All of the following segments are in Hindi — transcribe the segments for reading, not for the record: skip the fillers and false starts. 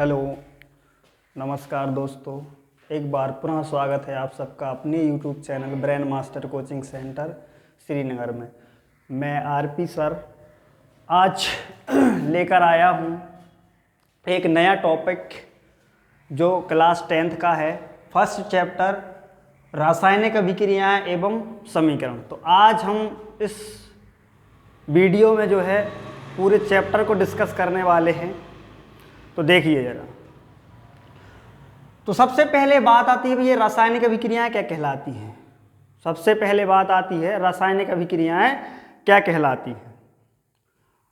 हेलो, नमस्कार दोस्तों। एक बार पुनः स्वागत है आप सबका अपने YouTube channel brain master coaching centre Srinagar में। मैं आरपी सर आज लेकर आया हूँ एक नया टॉपिक जो क्लास 10th का है। फर्स्ट चैप्टर रासायनिक अभिक्रियाएं एवं समीकरण। तो आज हम इस वीडियो में जो है पूरे चैप्टर को डिस्कस करने वाले हैं। तो देखिए जरा। तो सबसे पहले बात आती है ये रासायनिक अभिक्रियाएं क्या कहलाती हैं। सबसे पहले बात आती है रासायनिक अभिक्रियाएं क्या कहलाती हैं।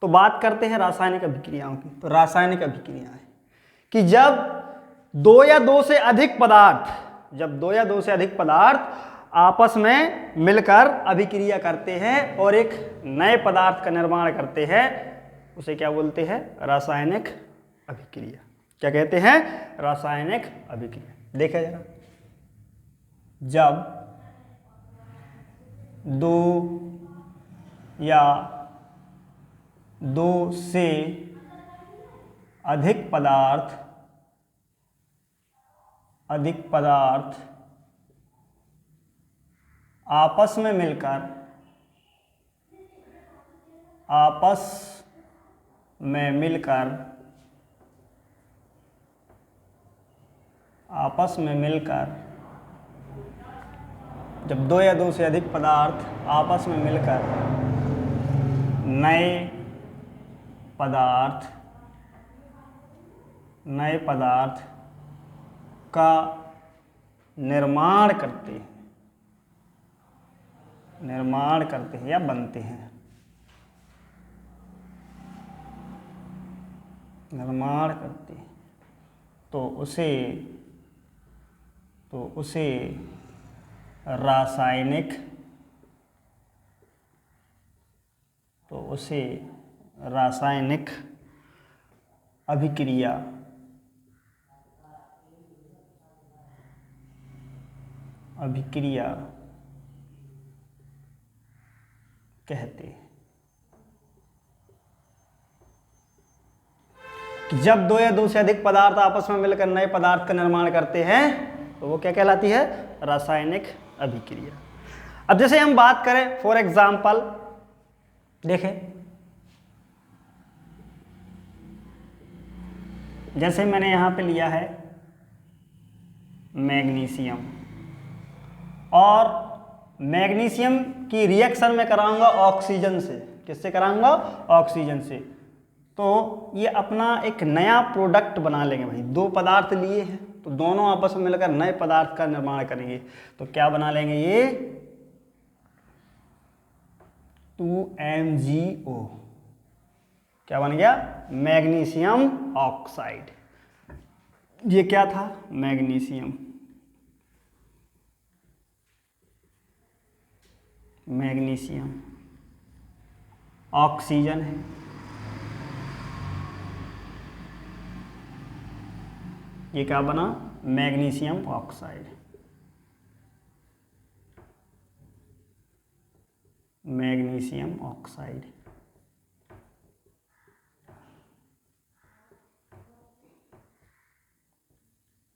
तो बात करते हैं रासायनिक अभिक्रियाओं की। तो रासायनिक अभिक्रियाएं कि जब दो या दो से अधिक पदार्थ आपस में मिलकर अभिक्रिया करते हैं और एक नए पदार्थ का निर्माण करते हैं, उसे क्या बोलते हैं? रासायनिक अभिक्रिया। क्या कहते हैं? रासायनिक अभिक्रिया। देखिए जरा, जब दो या दो से अधिक पदार्थ आपस में मिलकर जब दो या दो से अधिक पदार्थ आपस में मिलकर नए पदार्थ का निर्माण करते हैं या बनते हैं। निर्माण करते हैं तो उसे रासायनिक अभिक्रिया कहते हैं। कि जब दो या दो से अधिक पदार्थ आपस में मिलकर नए पदार्थ का निर्माण करते हैं तो वो क्या कहलाती है? रासायनिक अभिक्रिया। अब जैसे हम बात करें फॉर एग्जाम्पल, देखें जैसे मैंने यहां पे लिया है मैग्नीशियम, और मैग्नीशियम की रिएक्शन में कराऊंगा ऑक्सीजन से। किससे कराऊंगा? ऑक्सीजन से। तो ये अपना एक नया प्रोडक्ट बना लेंगे भाई। दो पदार्थ लिए हैं तो दोनों आपस में मिलकर नए पदार्थ का निर्माण करेंगे। तो क्या बना लेंगे? ये 2MgO। क्या बन गया? Magnesium oxide. ये क्या था? मैग्नीशियम। ऑक्सीजन है। ये क्या बना? Magnesium oxide. Magnesium oxide.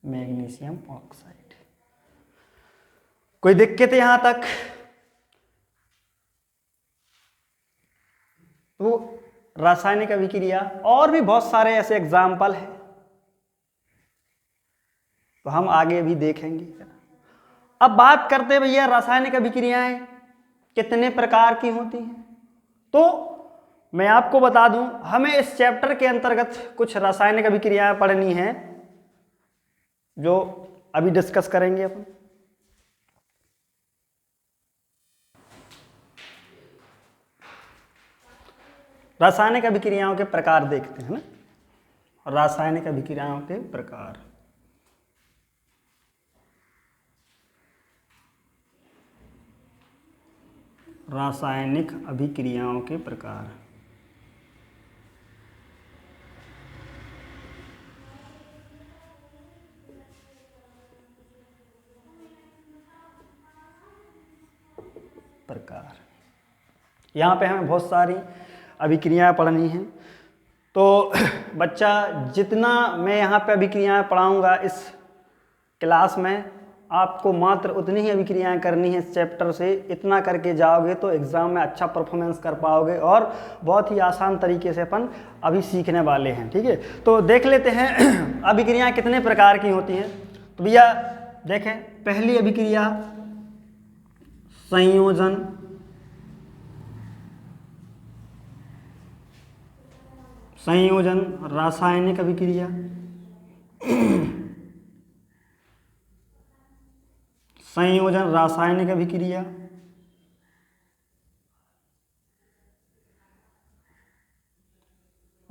Magnesium oxide. कोई दिक्कत है यहां तक? तो रासायनिक अभिक्रिया और भी बहुत सारे ऐसे एग्जाम्पल हैं, तो हम आगे भी देखेंगे। अब बात करते हैं भैया रासायनिक अभिक्रियाएं कितने प्रकार की होती हैं। तो मैं आपको बता दूं, हमें इस चैप्टर के अंतर्गत कुछ रासायनिक अभिक्रियाएं पढ़नी हैं जो अभी डिस्कस करेंगे अपन। रासायनिक अभिक्रियाओं के प्रकार देखते हैं ना। रासायनिक अभिक्रियाओं के प्रकार। रासायनिक अभिक्रियाओं के प्रकार। यहां पे हमें बहुत सारी अभिक्रियाएं पढ़नी हैं। तो बच्चा जितना मैं यहाँ पे अभिक्रियाएं पढ़ाऊँगा इस क्लास में, आपको मात्र उतनी ही अभिक्रियाएं करनी है इस चैप्टर से। इतना करके जाओगे तो एग्ज़ाम में अच्छा परफॉर्मेंस कर पाओगे और बहुत ही आसान तरीके से अपन अभी सीखने वाले हैं। ठीक है, तो देख लेते हैं अभिक्रियाएं कितने प्रकार की होती हैं। तो भैया देखें, पहली अभिक्रिया संयोजन, संयोजन रासायनिक अभिक्रिया, संयोजन रासायनिक अभिक्रिया,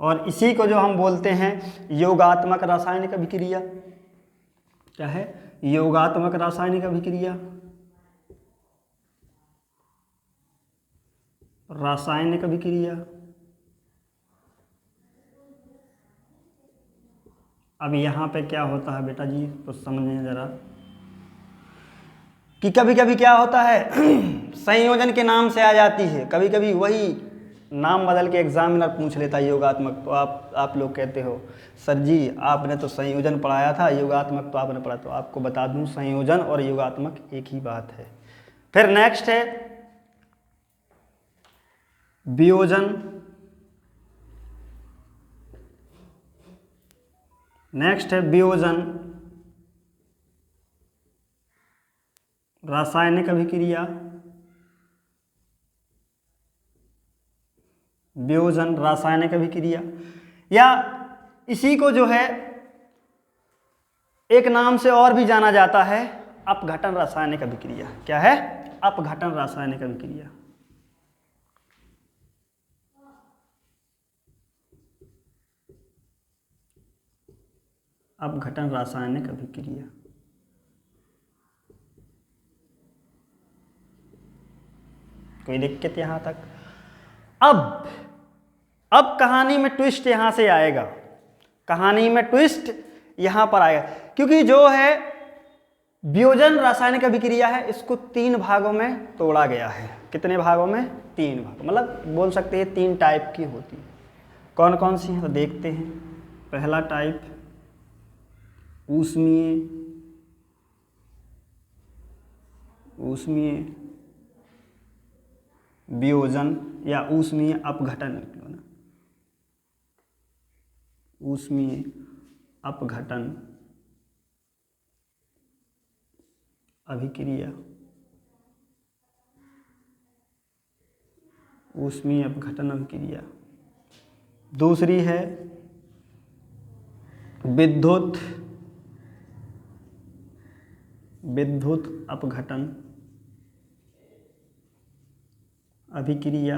और इसी को जो हम बोलते हैं योगात्मक रासायनिक अभिक्रिया। क्या है? योगात्मक रासायनिक अभिक्रिया, रासायनिक अभिक्रिया। अब यहाँ पे क्या होता है बेटा जी, तो समझें जरा कि कभी कभी क्या होता है संयोजन के नाम से आ जाती है, कभी कभी वही नाम बदल के एग्जामिनर पूछ लेता है योगात्मक। तो आप लोग कहते हो सर जी आपने तो संयोजन पढ़ाया था, योगात्मक तो आपने पढ़ा। तो आपको बता दूं संयोजन और योगात्मक एक ही बात है। फिर नेक्स्ट है वियोजन, नेक्स्ट है वियोजन रासायनिक अभिक्रिया, वियोजन रासायनिक अभिक्रिया, या इसी को जो है एक नाम से और भी जाना जाता है अपघटन रासायनिक अभिक्रिया। क्या है? अपघटन रासायनिक अभिक्रिया। अपघटन रासायनिक अभिक्रिया। कोई दिक्कत यहां तक? अब कहानी में ट्विस्ट यहां से आएगा, कहानी में ट्विस्ट यहां पर आएगा, क्योंकि जो है वियोजन रासायनिक अभिक्रिया है इसको 3 भागों में तोड़ा गया है। कितने भागों में? 3 भाग, मतलब बोल सकते हैं 3 टाइप की होती है। कौन कौन सी हैं तो देखते हैं। पहला टाइप ऊष्मीय, ऊष्मीय वियोजन या ऊष्मीय अपघटन, ऊष्मीय अपघटन अभिक्रिया, ऊष्मीय अपघटन अभिक्रिया। दूसरी है विद्युत, विद्युत अपघटन अभिक्रिया,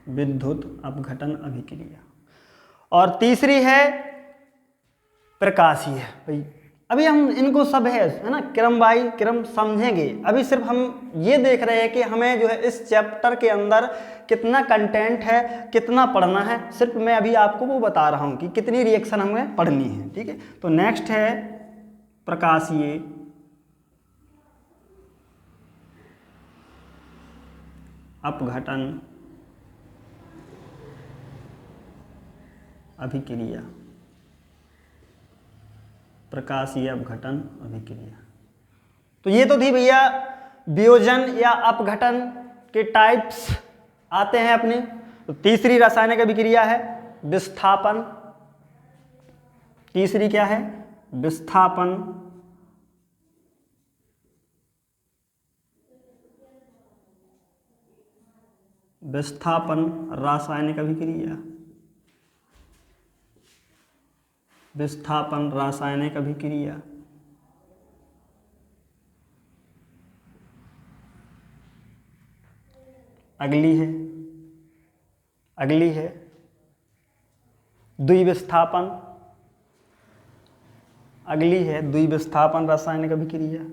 विद्युत अपघटन अभिक्रिया। और तीसरी है प्रकाशीय। भाई अभी हम इनको सब है ना क्रम बाई क्रम समझेंगे। अभी सिर्फ हम ये देख रहे हैं कि हमें जो है इस चैप्टर के अंदर कितना कंटेंट है, कितना पढ़ना है। सिर्फ मैं अभी आपको वो बता रहा हूँ कि कितनी रिएक्शन हमें पढ़नी है। ठीक है, तो नेक्स्ट है प्रकाशीय अपघटन अभिक्रिया, प्रकाशीय अपघटन अभिक्रिया। तो ये तो थी भैया वियोजन या अपघटन के टाइप्स आते हैं अपने। तो तीसरी रासायनिक अभिक्रिया है विस्थापन। तीसरी क्या है? विस्थापन। विस्थापन रासायनिक अभिक्रिया, विस्थापन रासायनिक अभिक्रिया। अगली है द्विविस्थापन। अगली है द्विविस्थापन रासायनिक अभिक्रिया।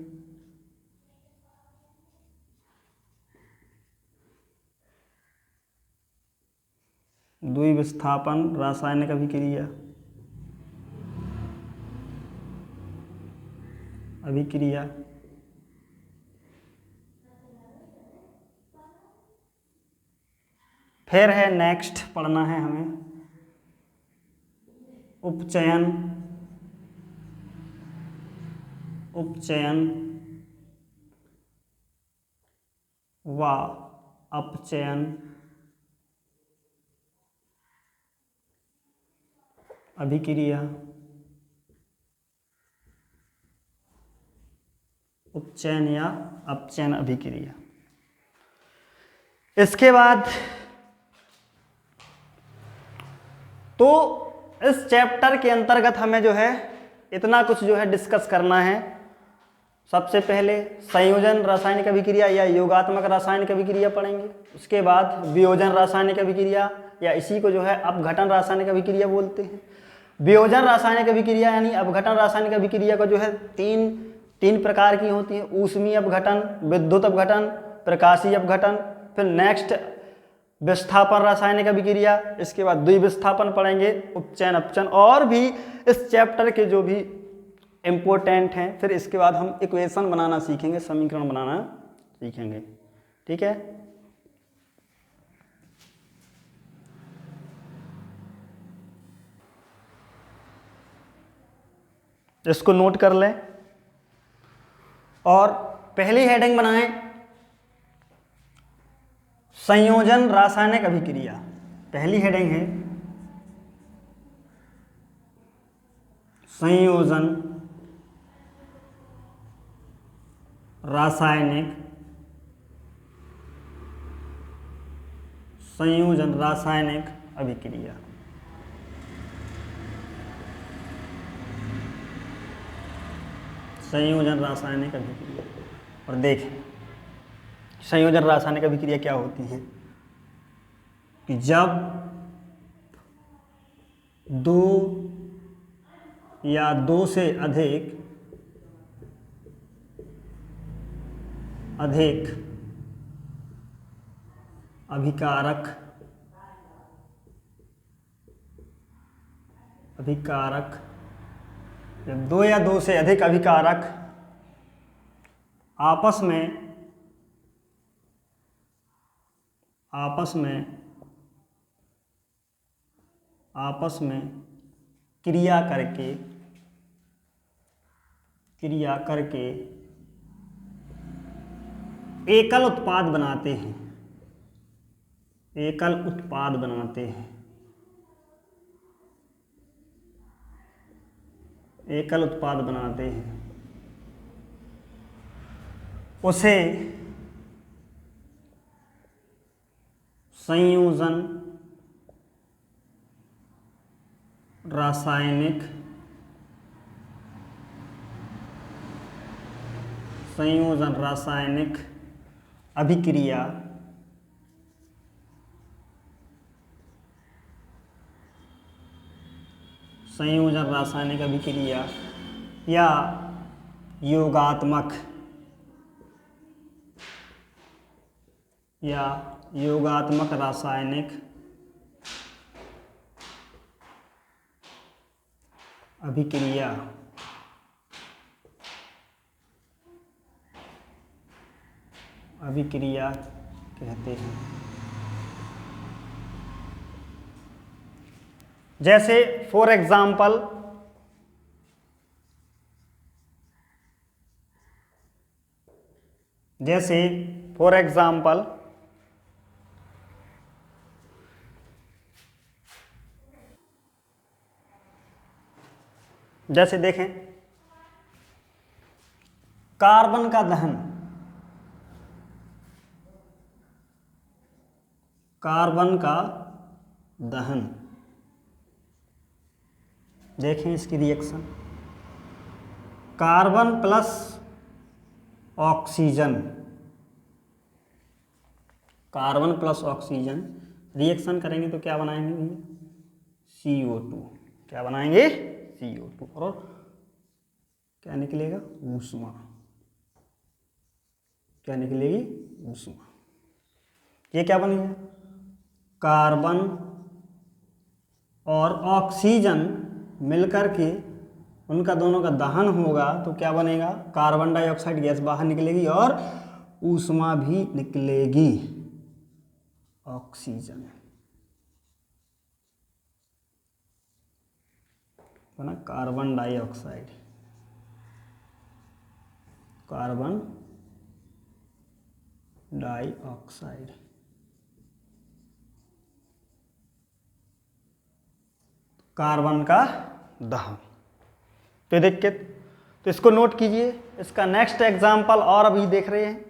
द्विविस्थापन रासायनिक अभिक्रिया, अभिक्रिया। फिर है नेक्स्ट पढ़ना है हमें उपचयन, उपचयन व अपचयन अभिक्रिया, उपचयन या अपचयन अभिक्रिया। इसके बाद तो इस चैप्टर के अंतर्गत हमें जो है इतना कुछ जो है डिस्कस करना है। सबसे पहले संयोजन रासायनिक अभिक्रिया या योगात्मक रासायनिक अभिक्रिया पढ़ेंगे। उसके बाद वियोजन रासायनिक अभिक्रिया या इसी को जो है अपघटन रासायनिक अभिक्रिया बोलते हैं। वियोजन रासायनिक अभिक्रिया यानी अपघटन रासायनिक अभिक्रिया का जो है तीन प्रकार की होती है। ऊष्मीय अपघटन, विद्युत अपघटन, प्रकाशीय अपघटन। फिर नेक्स्ट विस्थापन रासायनिक अभिक्रिया, इसके बाद द्विविस्थापन पढ़ेंगे, उपचयन अपचयन और भी इस चैप्टर के जो भी इम्पोर्टेंट हैं। फिर इसके बाद हम इक्वेशन बनाना सीखेंगे, समीकरण बनाना सीखेंगे। ठीक है, इसको नोट कर लें और पहली हेडिंग बनाएं संयोजन रासायनिक अभिक्रिया। पहली हेडिंग है संयोजन रासायनिक, संयोजन रासायनिक अभिक्रिया। संयोजन रासायनिक अभिक्रिया। और देखें संयोजन रासायनिक अभिक्रिया क्या होती है कि जब दो या दो से अधिक अभिकारक दो या दो से अधिक अभिकारक आपस में क्रिया करके एकल उत्पाद बनाते हैं। उसे संयोजन रासायनिक अभिक्रिया या योगात्मक रासायनिक अभिक्रिया कहते हैं। जैसे फॉर एग्जाम्पल जैसे देखें कार्बन का दहन, देखें इसकी reaction carbon plus oxygen reaction करेंगे तो क्या बनाएंगे भैया? CO2। क्या बनाएंगे? CO2। और क्या निकलेगा? ऊष्मा। क्या निकलेगी? ऊष्मा। ये क्या बनेगा? कार्बन और ऑक्सीजन मिलकर के उनका दोनों का दहन होगा तो क्या बनेगा? कार्बन डाइऑक्साइड गैस बाहर निकलेगी और ऊष्मा भी निकलेगी, ऑक्सीजन। बना carbon dioxide, carbon dioxide. Carbon का दहन। तो देखिए, तो इसको नोट कीजिए। इसका नेक्स्ट एग्जाम्पल और अभी देख रहे हैं,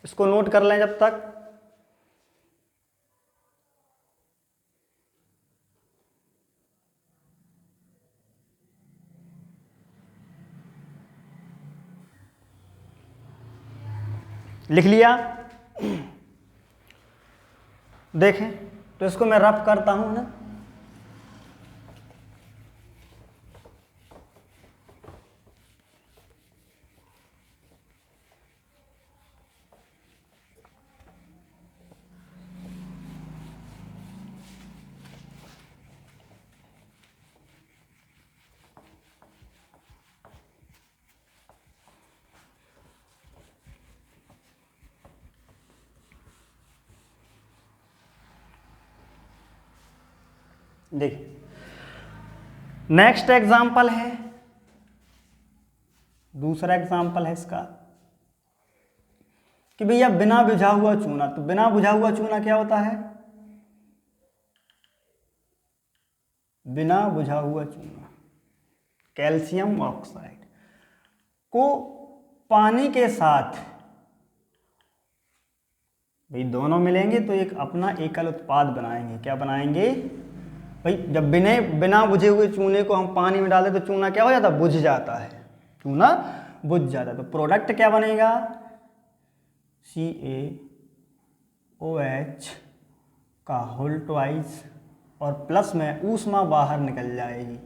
इसको नोट कर लें जब तक। लिख लिया? देखें, तो इसको मैं रफ करता हूं ना। देखिए, नेक्स्ट एग्जाम्पल है, दूसरा एग्जाम्पल है इसका कि भैया बिना बुझा हुआ चूना। तो बिना बुझा हुआ चूना क्या होता है? बिना बुझा हुआ चूना कैल्शियम ऑक्साइड को पानी के साथ, भाई दोनों मिलेंगे तो एक अपना एकल उत्पाद बनाएंगे। क्या बनाएंगे भाई? जब बिना बुझे हुए चूने को हम पानी में डालें तो चूना क्या हो जाता है? बुझ जाता है, चूना बुझ जाता है। तो प्रोडक्ट क्या बनेगा? CaOH का होल ट्वाइस और प्लस में ऊष्मा बाहर निकल जाएगी।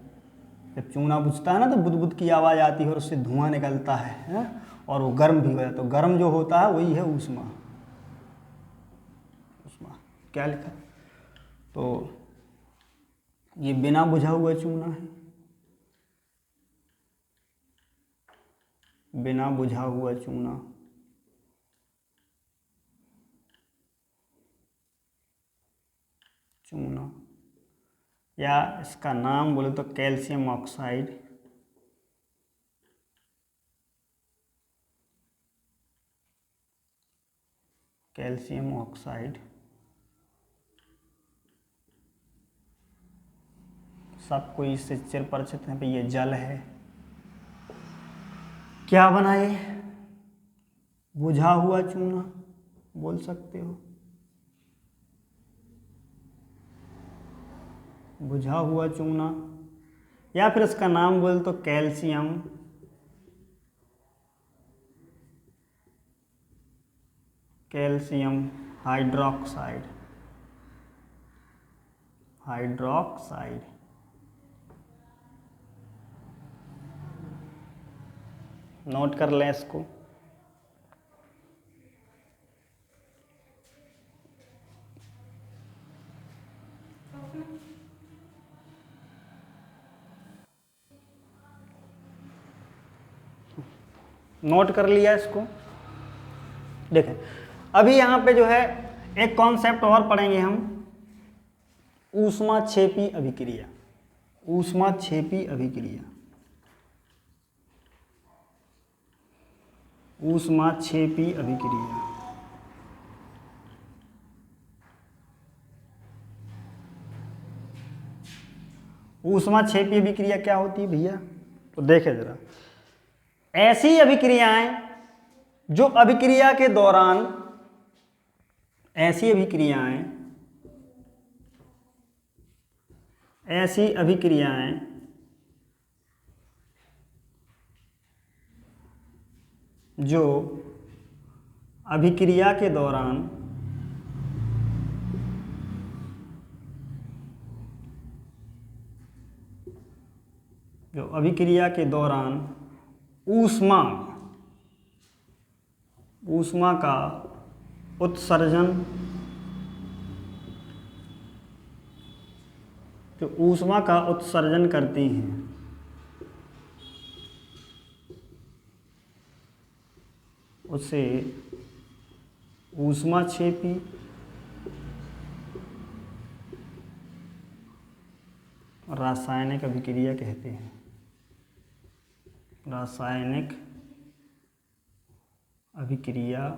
जब चूना बुझता है ना तो बुदबुद की आवाज़ आती है और उससे धुआं निकलता है और वो गर्म भी हो जाता है। तो गर्म जो होता है वही है ऊष्मा। ऊष्मा क्या लिखा? तो ये बिना बुझा हुआ चूना है, बिना बुझा हुआ चूना। चूना या इसका नाम बोले तो कैल्शियम ऑक्साइड। कैल्शियम ऑक्साइड सबको इससे चिर परिचित है, ये जल है। क्या बनाए? बुझा हुआ चूना बोल सकते हो, बुझा हुआ चूना, या फिर इसका नाम बोल तो calcium calcium hydroxide. Hydroxide note कर लें इसको। नोट कर लिया इसको। देखें, अभी यहाँ पे जो है एक कॉन्सेप्ट और पढ़ेंगे हम, ऊष्माक्षेपी अभिक्रिया। ऊष्माक्षेपी अभिक्रिया, ऊष्माक्षेपी अभिक्रिया। ऊष्माक्षेपी अभिक्रिया क्या होती है भैया? तो देखें जरा, ऐसी अभिक्रियाएं जो अभिक्रिया के दौरान, ऐसी अभिक्रियाएं जो अभिक्रिया के दौरान ऊष्मा का उत्सर्जन, जो ऊष्मा का उत्सर्जन करती हैं, उसे ऊष्माक्षेपी रासायनिक अभिक्रिया कहते हैं। रासायनिक अभिक्रिया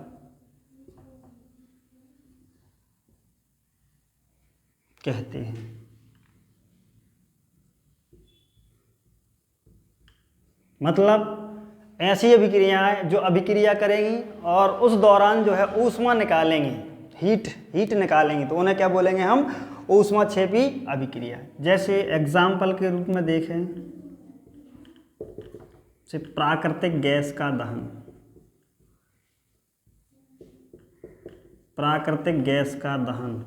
कहते हैं। मतलब ऐसी अभिक्रियाएं जो अभिक्रिया करेंगी और उस दौरान जो है ऊष्मा निकालेंगी, हीट निकालेंगी, तो उन्हें क्या बोलेंगे हम? ऊष्माक्षेपी अभिक्रिया। जैसे एग्जाम्पल के रूप में देखें, से प्राकृतिक गैस का दहन। प्राकृतिक गैस का दहन।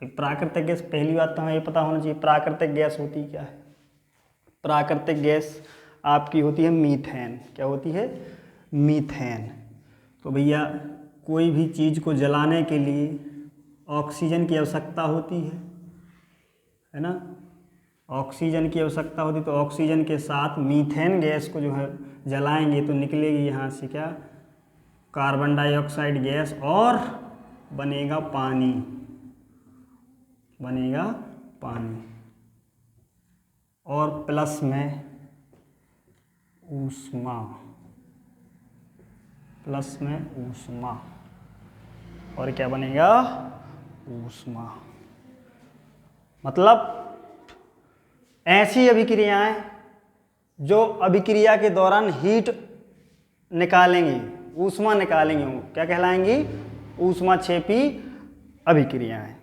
प्राकृतिक गैस, पहली बात तो हमें ये पता होना चाहिए प्राकृतिक गैस होती क्या है। प्राकृतिक गैस आपकी होती है मीथेन। क्या होती है? मीथेन। तो भैया कोई भी चीज़ को जलाने के लिए ऑक्सीजन की आवश्यकता होती है ना? ऑक्सीजन की आवश्यकता होती, तो ऑक्सीजन के साथ मीथेन गैस को जो है जलाएंगे तो निकलेगी यहाँ से क्या? कार्बन डाइऑक्साइड गैस, और बनेगा पानी। बनेगा पानी, और प्लस में ऊष्मा। प्लस में ऊष्मा, और क्या बनेगा? ऊष्मा। मतलब ऐसी अभिक्रियाएं जो अभिक्रिया के दौरान हीट निकालेंगी, ऊष्मा निकालेंगी, क्या कहलाएंगी? ऊष्माक्षेपी अभिक्रियाएं।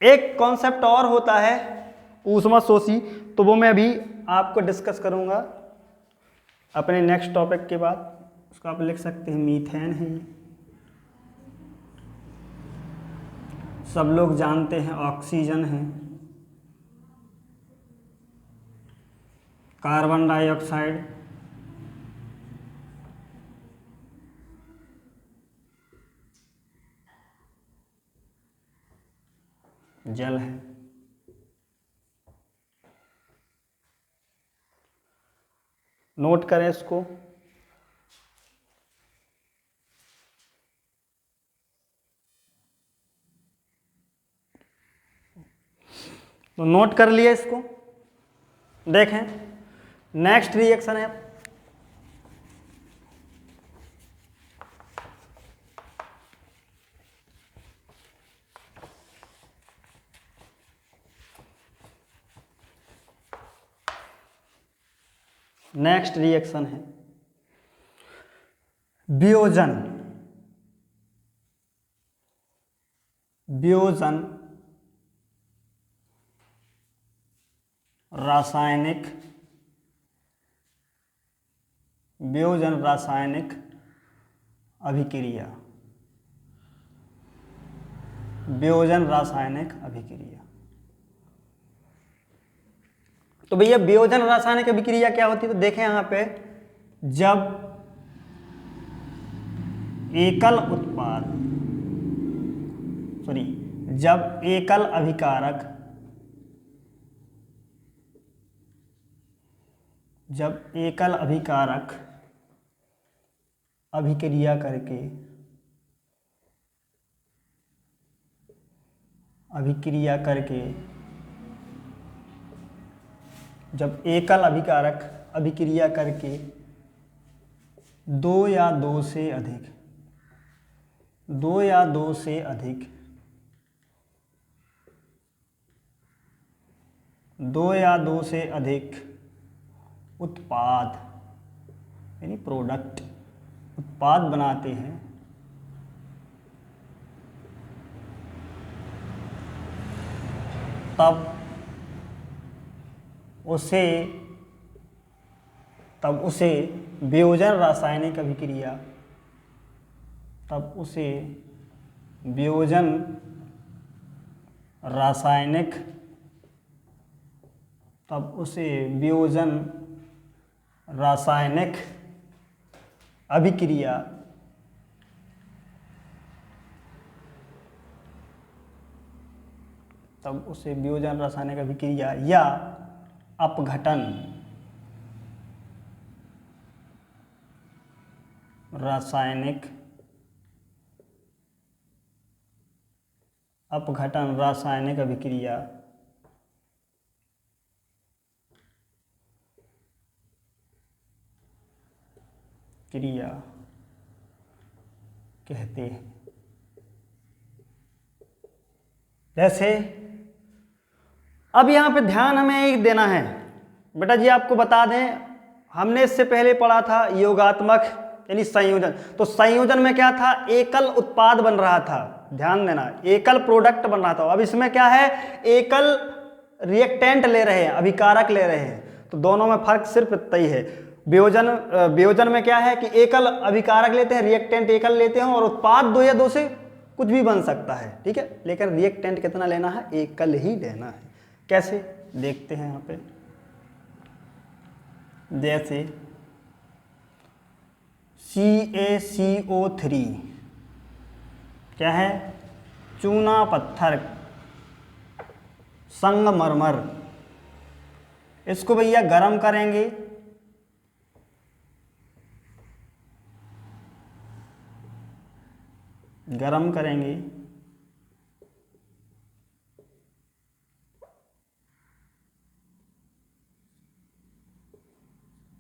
एक कॉन्सेप्ट और होता है ऊष्मा शोषी, तो वो मैं अभी आपको डिस्कस करूंगा अपने नेक्स्ट टॉपिक के बाद। उसको आप लिख सकते हैं, मीथेन है। सब लोग जानते हैं ऑक्सीजन है, कार्बन डाइऑक्साइड, जल है। नोट करें इसको। तो नोट कर लिया इसको। देखें नेक्स्ट रिएक्शन है नेक्स्ट रिएक्शन है वियोजन। वियोजन रासायनिक, वियोजन रासायनिक अभिक्रिया। वियोजन रासायनिक अभिक्रिया। तो भैया वियोजन रासायनिक अभिक्रिया क्या होती है? तो देखें यहां पे, जब एकल उत्पाद, सॉरी, जब एकल अभिकारक, जब एकल अभिकारक अभिक्रिया करके, अभिक्रिया करके, जब एकल अभिकारक अभिक्रिया करके दो या दो से अधिक, दो या दो से अधिक, दो या दो से अधिक उत्पाद यानी प्रोडक्ट, उत्पाद बनाते हैं, तब उसे वियोजन रासायनिक अभिक्रिया, तब उसे वियोजन रासायनिक, तब उसे वियोजन रासायनिक अभिक्रिया तब उसे वियोजन रासायनिक अभिक्रिया या अपघटन रासायनिक, अपघटन रासायनिक अभिक्रिया क्रिया कहते हैं। जैसे अब यहाँ पे ध्यान हमें एक देना है बेटा जी, आपको बता दें हमने इससे पहले पढ़ा था योगात्मक यानी संयोजन। तो संयोजन में क्या था, एकल उत्पाद बन रहा था, ध्यान देना, एकल प्रोडक्ट बन रहा था। अब इसमें क्या है, एकल रिएक्टेंट ले रहे हैं, अभिकारक ले रहे हैं। तो दोनों में फर्क सिर्फ इतना ही है। वियोजन में क्या है कि एकल अभिकारक लेते हैं, रिएक्टेंट एकल लेते हैं, और उत्पाद दो या दो से कुछ भी बन सकता है, ठीक है। लेकिन रिएक्टेंट कितना लेना है, एकल ही लेना है। कैसे देखते हैं यहाँ पे, जैसे CaCO3 क्या है, चूना पत्थर, संगमरमर। इसको भैया गर्म करेंगे, गरम करेंगे,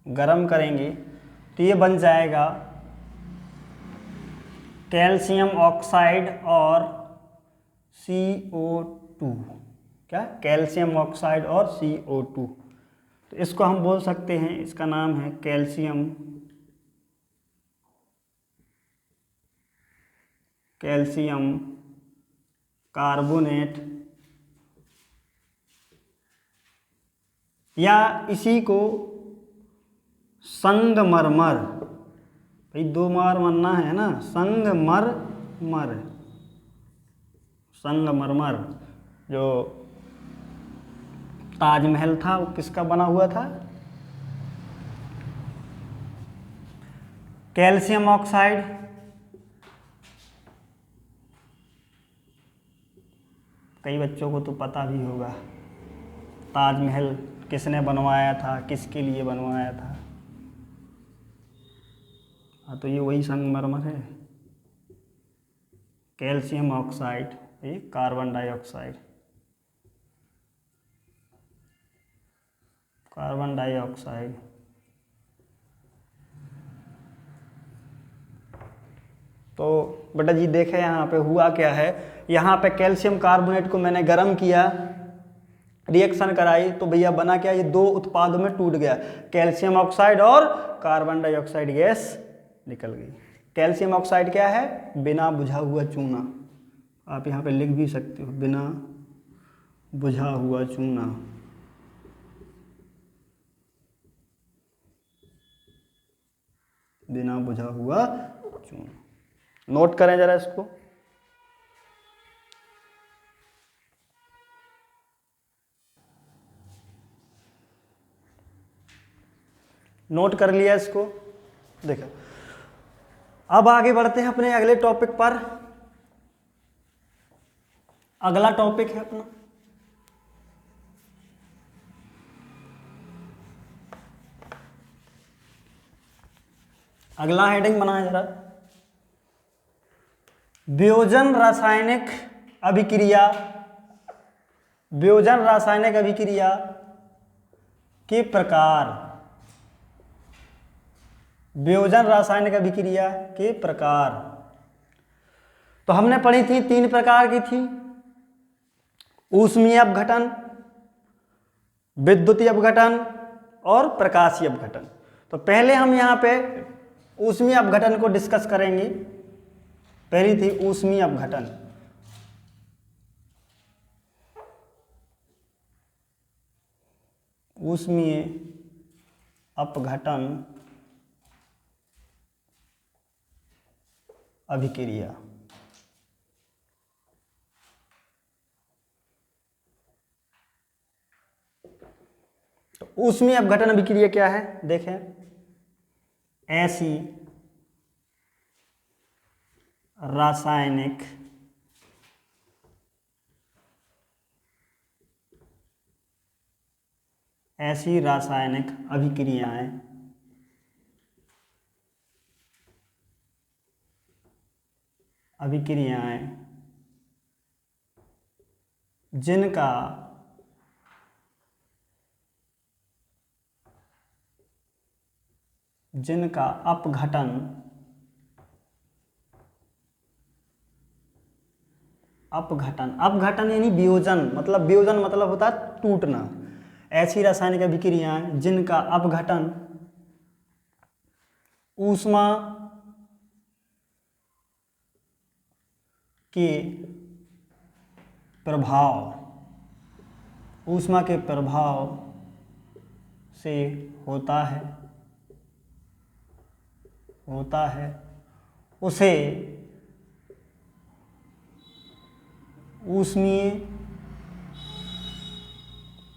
गरम करेंगे तो ये बन जाएगा कैल्शियम ऑक्साइड और CO2। क्या, कैल्शियम ऑक्साइड और CO2। तो इसको हम बोल सकते हैं, इसका नाम है कैल्शियम कार्बोनेट, या इसी को संगमरमर, भाई दो मार मरना है ना, संगमरमर जो ताजमहल था वो किसका बना हुआ था, कैल्शियम ऑक्साइड, कई बच्चों को तो पता भी होगा ताजमहल किसने बनवाया था, किसके लिए बनवाया था। हाँ, तो ये वही संगमरमर है, कैल्शियम ऑक्साइड, ये कार्बन डाइऑक्साइड, तो बेटा जी देखें यहाँ पे हुआ क्या है, यहाँ पे कैल्शियम कार्बोनेट को मैंने गर्म किया, रिएक्शन कराई, तो भैया बना क्या, ये दो उत्पादों में टूट गया, कैल्शियम ऑक्साइड और कार्बन डाइऑक्साइड गैस निकल गई। कैल्शियम ऑक्साइड क्या है, बिना बुझा हुआ चूना, आप यहाँ पे लिख भी सकते हो, बिना बुझा हुआ चूना। बिना बुझा हुआ चूना, नोट करें जरा इसको। नोट कर लिया इसको, देखो। अब आगे बढ़ते हैं अपने अगले टॉपिक पर। अगला टॉपिक है अपना अगला हेडिंग बनाए जरा, वियोजन रासायनिक अभिक्रिया। वियोजन रासायनिक अभिक्रिया के प्रकार, वियोजन रासायनिक अभिक्रिया के प्रकार। तो हमने पढ़ी थी, तीन प्रकार की थी, ऊष्मीय अपघटन, विद्युतीय अपघटन और प्रकाशीय अपघटन। तो पहले हम यहाँ पे ऊष्मीय अपघटन को डिस्कस करेंगे। पहली थी ऊष्मीय अपघटन। ऊष्मीय अपघटन अभिक्रिया। तो ऊष्मीय अपघटन अभिक्रिया क्या है, देखें, ऐसी रासायनिक अभिक्रियाएं जिनका जिनका अपघटन अपघटन यानी वियोजन, मतलब वियोजन मतलब होता है टूटना। ऐसी रासायनिक अभिक्रियाएं जिनका अपघटन ऊष्मा के प्रभाव से होता है उसे ऊष्मीय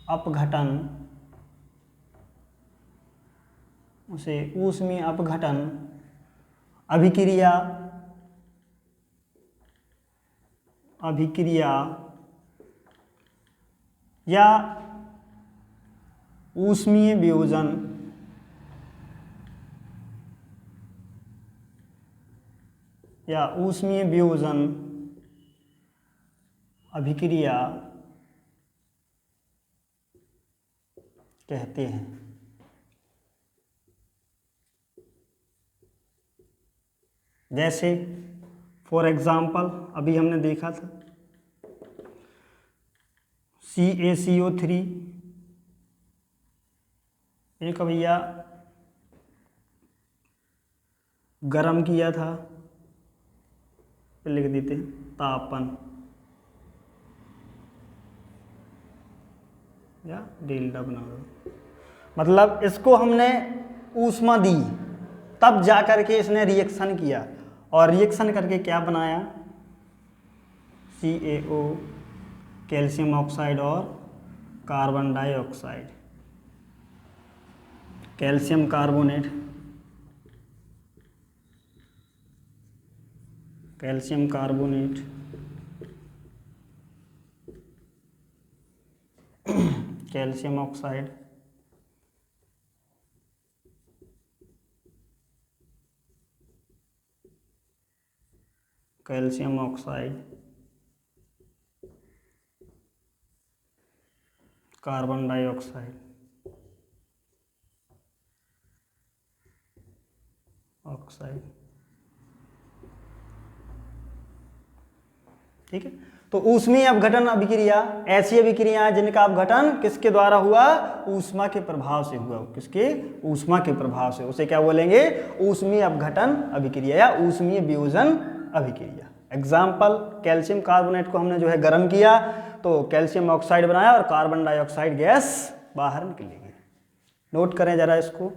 अपघटन अभिक्रिया या ऊष्मीय वियोजन अभिक्रिया कहते हैं। जैसे फॉर एग्जाम्पल अभी हमने देखा था CaCO3 एक भैया गरम किया था, लिख देते हैं तापन या डेल्टा बना दो, मतलब इसको हमने ऊष्मा दी तब जा करके इसने रिएक्शन किया और रिएक्शन करके क्या बनाया, CaO कैल्शियम ऑक्साइड और carbon dioxide, calcium carbonate, calcium oxide, carbon dioxide, ठीक है। तो ऊष्मीय अपघटन अभिक्रिया ऐसी अभिक्रियाएं जिनका अपघटन किसके द्वारा हुआ, ऊष्मा के प्रभाव से हुआ, ऊष्मा के प्रभाव से, उसे क्या बोलेंगे, ऊष्मीय अपघटन अभिक्रिया या ऊष्मीय वियोजन अभिक्रिया। एग्जाम्पल, कैल्शियम कार्बोनेट को हमने जो है गर्म किया तो कैल्शियम ऑक्साइड बनाया और कार्बन डाइऑक्साइड गैस बाहर निकलेगी। नोट करें जरा इसको।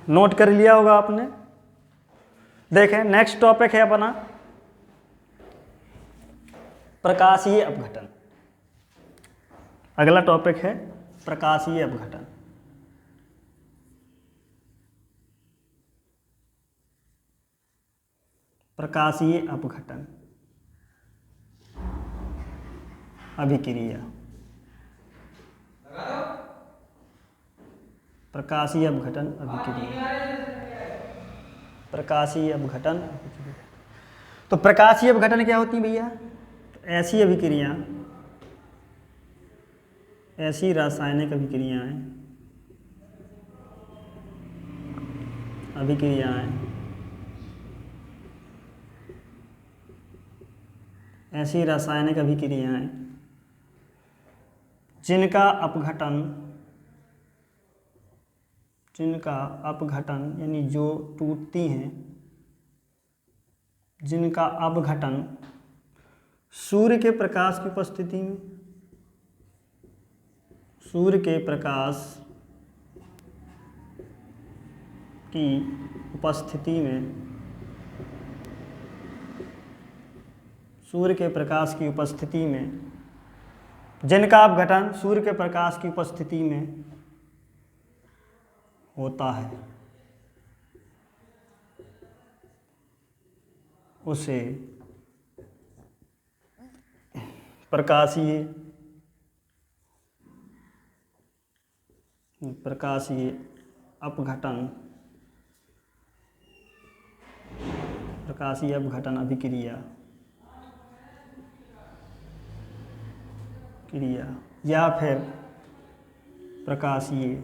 नोट कर लिया होगा आपने। देखें नेक्स्ट टॉपिक है अपना प्रकाशीय अपघटन। अगला टॉपिक है प्रकाशीय अपघटन। प्रकाशीय अपघटन अभिक्रिया, प्रकाशीय अपघटन अभिक्रिया, प्रकाशीय अपघटन अभिक्रिया। तो प्रकाशीय अपघटन क्या होती है भैया, ऐसी अभिक्रिया, ऐसी रासायनिक अभिक्रियाएं ऐसी रासायनिक अभिक्रियाएं जिनका अपघटन यानी जो टूटती हैं, जिनका अपघटन सूर्य के प्रकाश की उपस्थिति में, सूर्य के प्रकाश की उपस्थिति में, सूर्य के प्रकाश की उपस्थिति में, जिनका अपघटन सूर्य के प्रकाश की उपस्थिति में होता है उसे प्रकाशीय अपघटन अभिक्रिया या फिर प्रकाशीय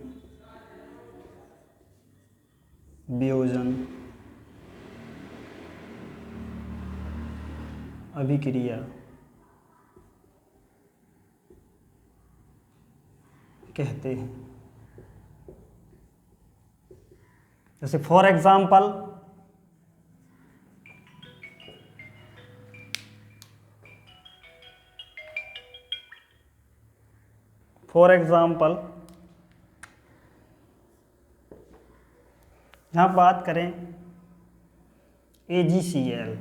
वियोजन अभिक्रिया कहते हैं। जैसे फॉर एग्जाम्पल यहाँ बात करें AgCl,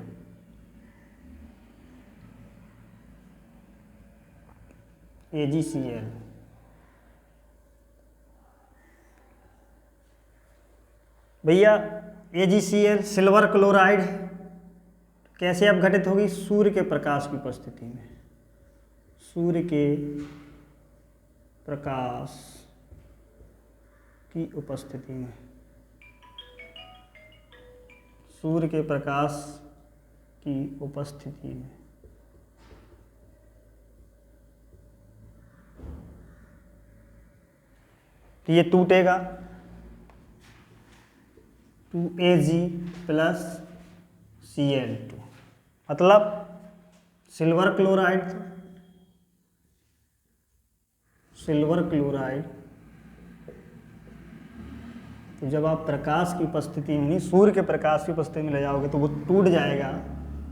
भैया AgCl सिल्वर क्लोराइड है। कैसे अपघटित होगी? सूर्य के प्रकाश की उपस्थिति में। सूर्य के प्रकाश की उपस्थिति में, सूर्य के प्रकाश की उपस्थिति में। तो ये टूटेगा 2Ag प्लस Cl2, मतलब सिल्वर क्लोराइड तो जब आप प्रकाश की उपस्थिति में, नहीं सूर्य के प्रकाश की उपस्थिति में ले जाओगे तो वो टूट जाएगा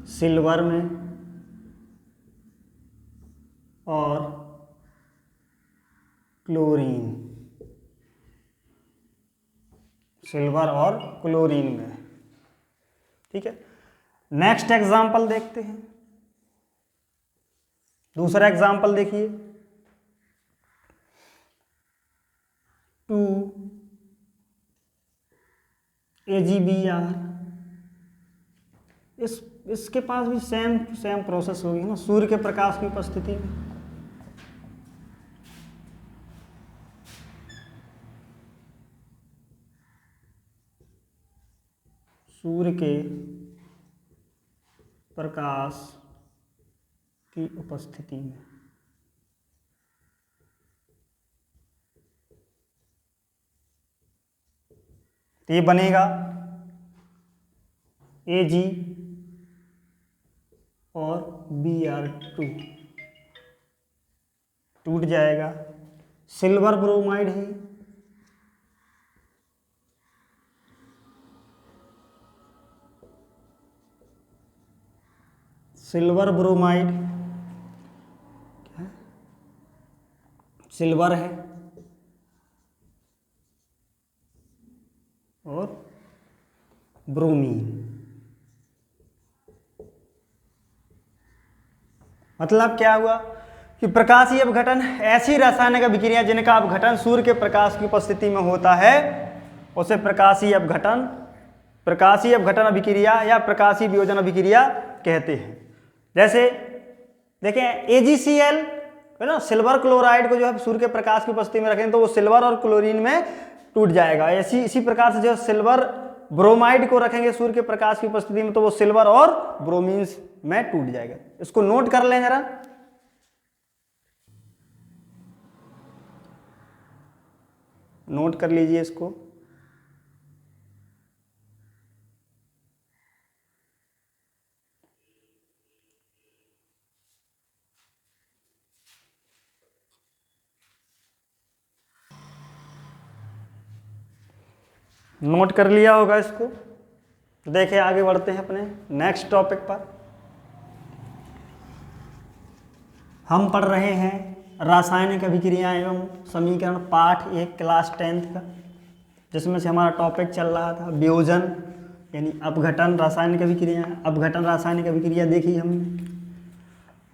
सिल्वर में और क्लोरीन, सिल्वर और क्लोरीन में। ठीक है, नेक्स्ट एग्जाम्पल देखते हैं। दूसरा एग्जाम्पल देखिए, 2AgBr। इसके पास भी सेम प्रोसेस होगी ना, सूर्य के प्रकाश की उपस्थिति में। सूर्य के प्रकाश की उपस्थिति में तो ये बनेगा Ag और Br2, टूट जाएगा। सिल्वर ब्रोमाइड है, सिल्वर ब्रोमाइड सिल्वर है और ब्रोमीन। मतलब क्या हुआ कि प्रकाशीय अपघटन ऐसी रासायनिक अभिक्रिया जिनका अपघटन सूर्य के प्रकाश की उपस्थिति में होता है उसे प्रकाशीय अपघटन अभिक्रिया या प्रकाशीय वियोजन अभिक्रिया कहते हैं। जैसे देखें AgCl है ना, सिल्वर क्लोराइड को जो है सूर्य के प्रकाश की उपस्थिति में रखें तो वो सिल्वर और क्लोरीन में टूट जाएगा। इसी प्रकार से जो सिल्वर ब्रोमाइड को रखेंगे सूर्य के प्रकाश की उपस्थिति में तो वो सिल्वर और ब्रोमीन में टूट जाएगा। इसको नोट कर लें जरा। नोट कर लीजिए इसको। नोट कर लिया होगा इसको। देखिए आगे बढ़ते हैं अपने नेक्स्ट टॉपिक पर। हम पढ़ रहे हैं रासायनिक अभिक्रिया एवं समीकरण पाठ 1 क्लास 10th का, जिसमें से हमारा टॉपिक चल रहा था वियोजन यानी अपघटन रासायनिक अभिक्रिया। अपघटन रासायनिक अभिक्रिया देखी हमने,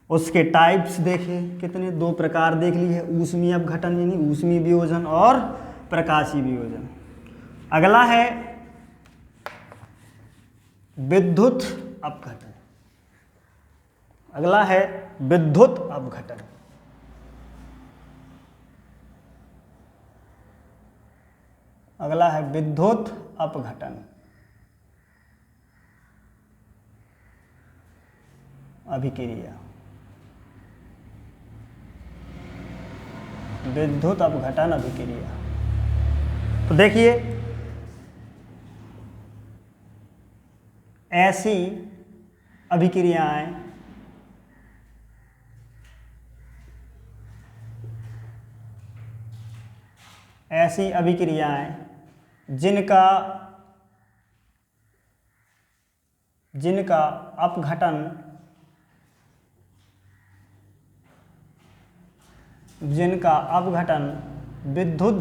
उसके टाइप्स देखे कितने, 2 प्रकार देख ली है, ऊष्मीय अपघटन यानी ऊष्मीय वियोजन और प्रकाशीय वियोजन। अगला है विद्युत अपघटन। अगला है विद्युत अपघटन। अगला है विद्युत अपघटन अभिक्रिया। विद्युत अपघटन अभिक्रिया। तो देखिए ऐसी अभिक्रियाएं जिनका अपघटन विद्युत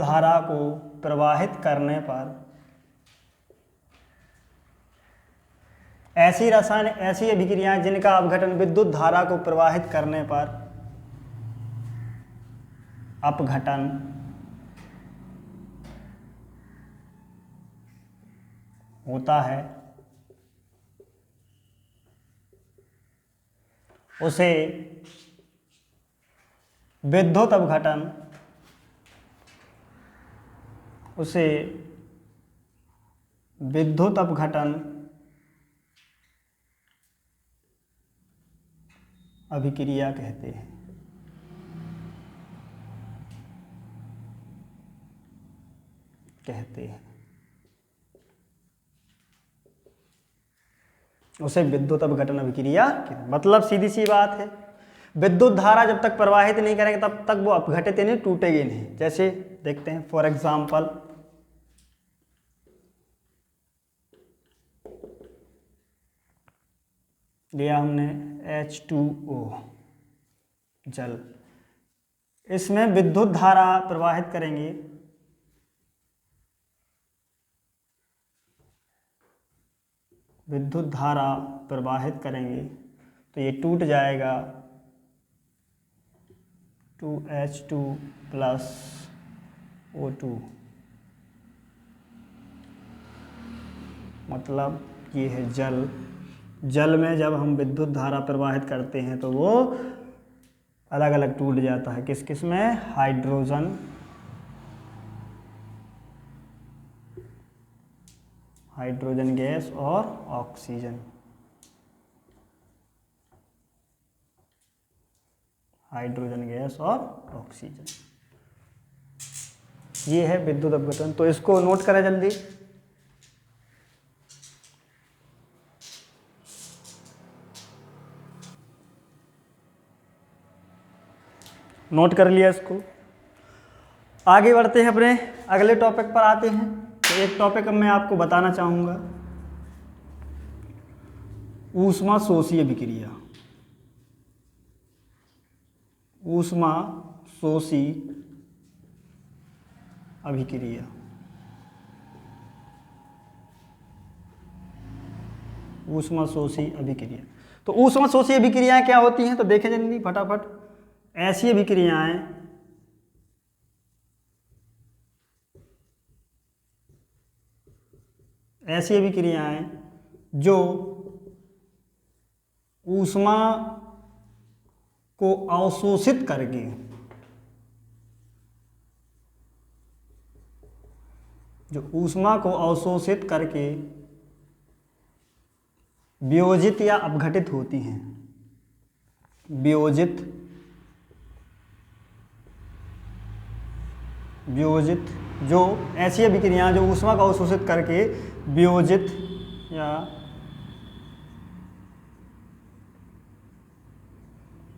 धारा को प्रवाहित करने पर ऐसी अभिक्रियाएं जिनका अपघटन विद्युत धारा को प्रवाहित करने पर अपघटन होता है, उसे विद्युत अपघटन अभिक्रिया कहते हैं। उसे विद्युत अपघटन अभिक्रिया, मतलब सीधी सी बात है, विद्युत धारा जब तक प्रवाहित नहीं करेंगे तब तक वो अपघटित नहीं, टूटेगी नहीं। जैसे देखते हैं फॉर एग्जाम्पल लिया हमने H2O जल, इसमें विद्युत धारा प्रवाहित करेंगे तो ये टूट जाएगा 2H2 + O2, मतलब ये है जल में जब हम विद्युत धारा प्रवाहित करते हैं तो वो अलग अलग टूट जाता है। किस किस में? हाइड्रोजन गैस और ऑक्सीजन। ये है विद्युत अपघटन। तो इसको नोट करें जल्दी। नोट कर लिया इसको। आगे बढ़ते हैं, अपने अगले टॉपिक पर आते हैं। तो एक टॉपिक अब मैं आपको बताना चाहूँगा, ऊष्मा शोषी अभिक्रिया। ऊष्मा शोषी अभिक्रिया। तो ऊष्मा शोषी अभिक्रियाएं क्या होती हैं? तो देखें जल्दी फटाफट। ऐसी अभिक्रियाएं जो ऊष्मा को अवशोषित करके वियोजित या अपघटित होती हैं। वियोजित जो ऐसी अभिक्रियाएं जो ऊष्मा को अवशोषित करके वियोजित या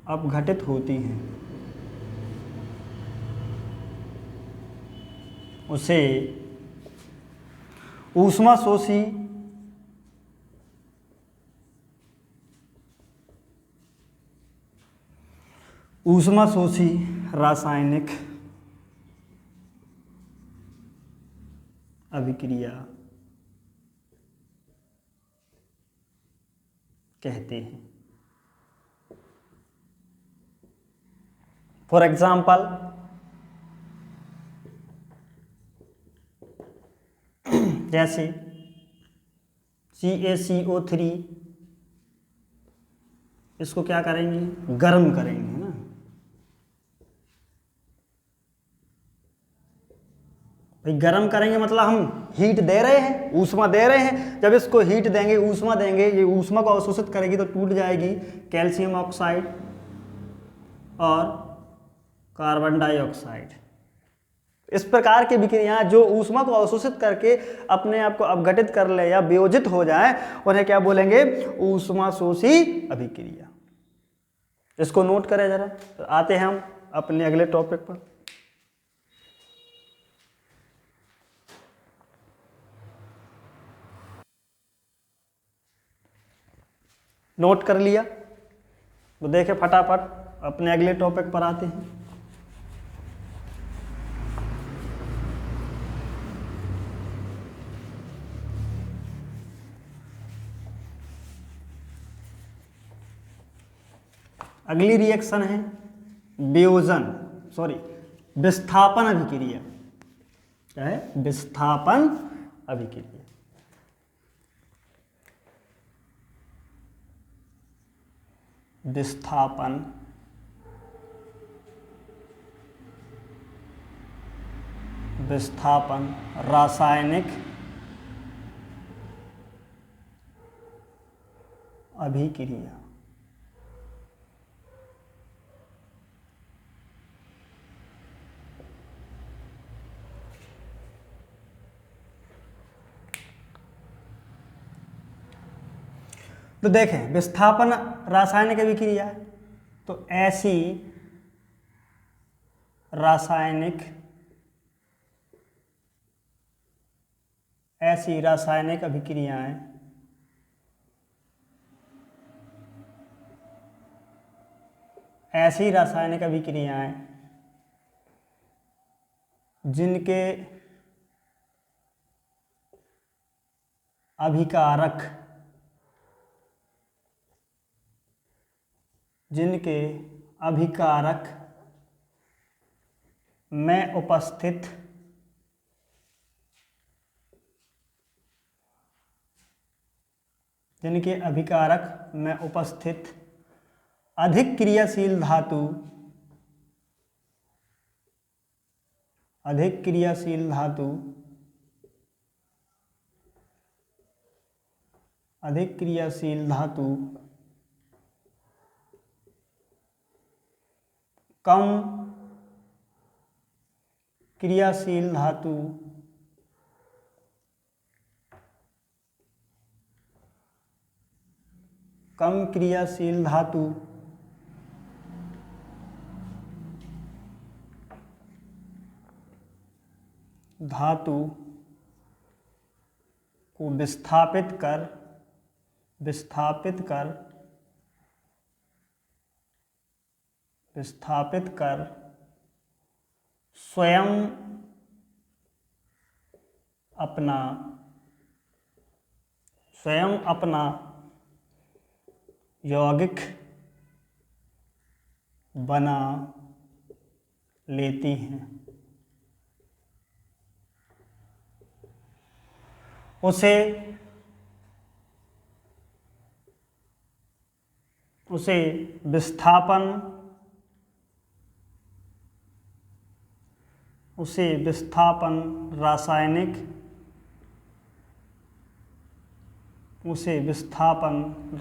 अपघटित होती हैं, उसे ऊष्मा शोषी रासायनिक अभिक्रिया कहते हैं। फॉर एग्जाम्पल जैसे CaCO3, इसको क्या करेंगे? गर्म करेंगे ना। भाई गर्म करेंगे मतलब हम हीट दे रहे हैं, ऊष्मा दे रहे हैं। जब इसको हीट देंगे, ऊष्मा देंगे, ये ऊष्मा को अवशोषित करेगी तो टूट जाएगी कैल्शियम ऑक्साइड और कार्बन डाइऑक्साइड। इस प्रकार की विक्रियाएं जो ऊष्मा को अवशोषित करके अपने आप को अपघटित कर ले या वियोजित हो जाए, उन्हें क्या बोलेंगे? ऊष्माशोषी अभिक्रिया। इसको नोट करें जरा। तो आते हैं हम अपने अगले टॉपिक पर। नोट कर लिया तो देखें फटाफट अपने अगले टॉपिक पर आते हैं। अगली रिएक्शन है विस्थापन अभिक्रिया। क्या है? विस्थापन अभिक्रिया। विस्थापन रासायनिक अभिक्रिया। तो देखें विस्थापन रासायनिक अभिक्रिया, तो ऐसी रासायनिक अभिक्रियाएं जिनके अभिकारक में उपस्थित अधिक क्रियाशील धातु कम क्रियाशील धातु को विस्थापित कर स्वयं अपना यौगिक बना लेती हैं, उसे विस्थापन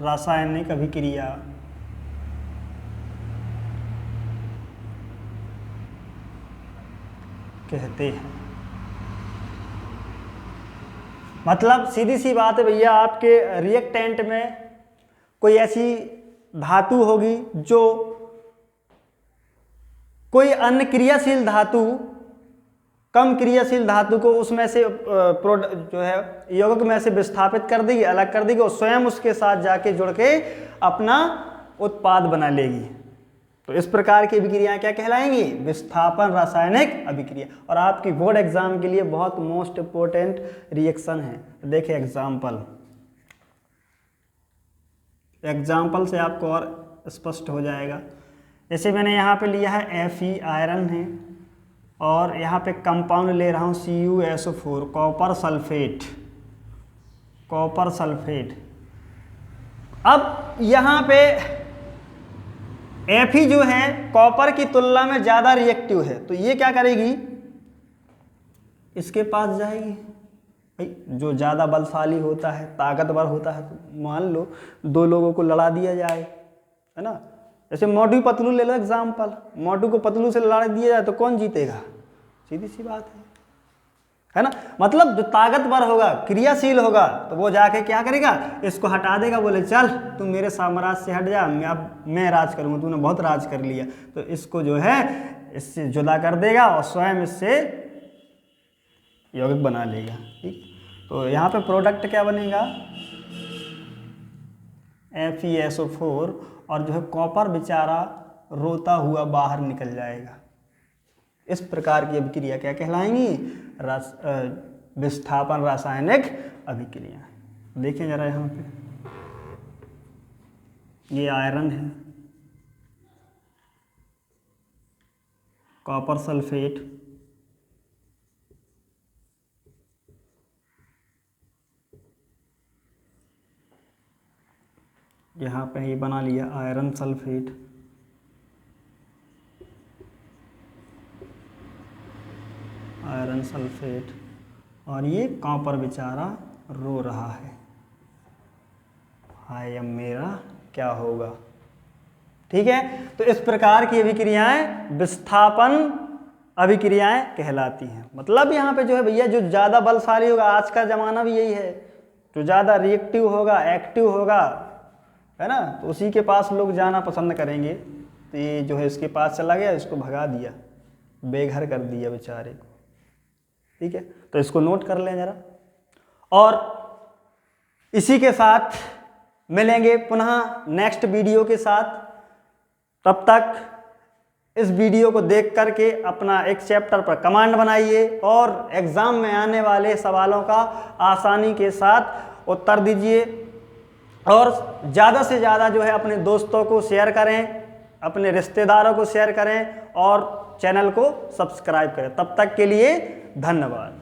रासायनिक अभिक्रिया कहते हैं। मतलब सीधी सी बात है भैया, आपके रिएक्टेंट में कोई ऐसी धातु होगी जो कोई अन्य क्रियाशील धातु, कम क्रियाशील धातु को उसमें से जो है यौगिक में से विस्थापित कर देगी, अलग कर देगी और स्वयं उसके साथ जाके जुड़ के अपना उत्पाद बना लेगी। तो इस प्रकार की अभिक्रियाएं क्या कहलाएंगी? विस्थापन रासायनिक अभिक्रिया। और आपकी बोर्ड एग्जाम के लिए बहुत मोस्ट इंपोर्टेंट रिएक्शन है। देखिए एग्जाम्पल से आपको और स्पष्ट हो जाएगा। जैसे मैंने यहाँ पे लिया है Fe आयरन है और यहाँ पे कंपाउंड ले रहा हूँ CuSO4 कॉपर सल्फेट। अब यहाँ पे Fe जो है कॉपर की तुलना में ज़्यादा रिएक्टिव है, तो ये क्या करेगी? इसके पास जाएगी। भाई जो ज़्यादा बलशाली होता है, ताकतवर होता है, तो मान लो 2 लोगों को लड़ा दिया जाए, है ना। जैसे मोटू पतलू ले लो एग्जाम्पल, मोटू को पतलू से लड़ा दिया जाए तो कौन जीतेगा? सीधी सी बात है ना। मतलब जो ताकतवर होगा, क्रियाशील होगा, तो वो जाके क्या करेगा, इसको हटा देगा, बोले चल तुम मेरे साम्राज्य से हट जा, मैं राज करूँगा, तूने बहुत राज कर लिया, तो इसको जो है इससे जुदा कर देगा और स्वयं इससे यौगिक बना लेगा। ठीक, तो यहाँ पे प्रोडक्ट क्या बनेगा, FeSO4, और जो है कॉपर बेचारा रोता हुआ बाहर निकल जाएगा। इस प्रकार की अभिक्रिया क्या कहलाएंगी? विस्थापन रासायनिक अभिक्रिया। देखें जरा यहाँ पे, ये आयरन है, कॉपर सल्फेट, यहाँ पे ये बना लिया आयरन सल्फेट, आयरन सल्फेट, और ये कॉपर बेचारा रो रहा है, हाय अब मेरा क्या होगा। ठीक है, तो इस प्रकार की अभिक्रियाएं विस्थापन अभिक्रियाएं कहलाती हैं। मतलब यहाँ पे जो है भैया, जो ज़्यादा बलशाली होगा, आज का ज़माना भी यही है, जो ज़्यादा रिएक्टिव होगा, एक्टिव होगा, है ना, तो उसी के पास लोग जाना पसंद करेंगे। तो ये जो है इसके पास चला गया, इसको भगा दिया, बेघर कर दिया बेचारे को। ठीक है, तो इसको नोट कर लें जरा। और इसी के साथ मिलेंगे पुनः नेक्स्ट वीडियो के साथ। तब तक इस वीडियो को देख करके अपना एक चैप्टर पर कमांड बनाइए और एग्ज़ाम में आने वाले सवालों का आसानी के साथ उत्तर दीजिए। और ज़्यादा से ज़्यादा जो है अपने दोस्तों को शेयर करें, अपने रिश्तेदारों को शेयर करें और चैनल को सब्सक्राइब करें। तब तक के लिए धन्यवाद।